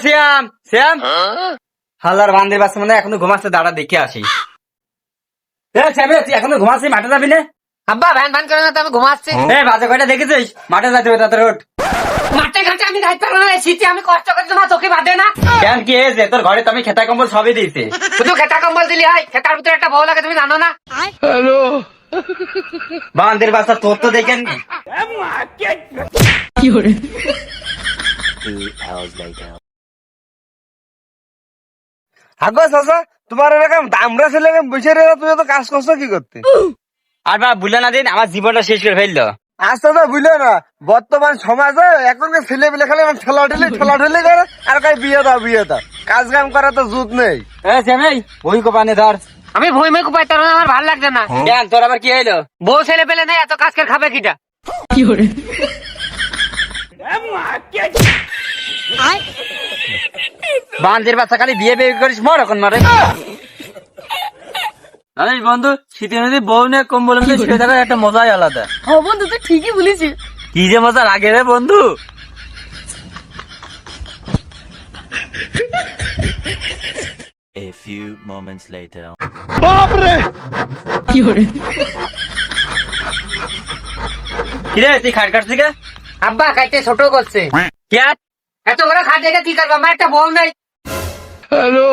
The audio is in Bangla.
শ্যাম শ্যাম হালার বান্দির বাচ্চা মানে এখনো ঘুমাচ্ছে, দাঁড়া দেখে আসি। এখনো ঘুমাচ্ছি, মাঠে যাবি না? আব্বা ভ্যান ভ্যান করে না তো, আমি ঘুমাচ্ছি। বাজে কয়টা দেখেছিস? মাঠে যাইতে হবে, তাড়াতাড়ি ওঠ। মাঠে ঘাটে আমি যাইতে পারবো না, শীতে আমি কষ্ট করছি, তোমার চোখে বাঁধে না? কেন কি হয়েছে? তোর ঘরে তো আমি খেতা কম্বল সবই দিয়েছি। শুধু খেতা কম্বল দিলি হয়? খেতার ভিতরে একটা বউ লাগে, তুমি জানো না? বান্দির বাচ্চা তোর তো দেখেন আগো চাচা, তোমার এরকম আমরা ছেলে বসে রে, তুমি তো কাজ করছো কি করতে? আর বা ভুলে না দিন, আমার জীবনটা শেষ করে ফেললো। আচ্ছা তো বুঝলে না, বর্তমান সমাজে এখনকার ছেলে পেলে খালি ঠেলা ঠেলি করে, আর কাই বিয়ে দাও, কাজ কাম করা তো জুত নেই। বই কোপানে ধর। আমি ভূমি কুপাই তার আমার ভালো লাগছে না। কেন তোর আবার কি হইলো? বউ ছেলে পেলে নেই, এত কাজ করে খাবে কিটা? বান্দির বাচ্চা খালি বিয়ে বিয়ে করিস, মর এখন মারে। আরে বন্ধু, শীতে নদী বউ নিয়ে কম্বল শুয়ে থাকার একটা মজাই আলাদা। ও বন্ধু, তুই ঠিকই বলেছিস। কি যে মজা লাগে রে বন্ধু। A few moments later. কিরে তুই খাট কাটছিস কে? আব্বা খাইতে ছোট করছে। কে? এত বড় খাট দেখে কি করবো, আমার একটা বউ নাই। হ্যালো।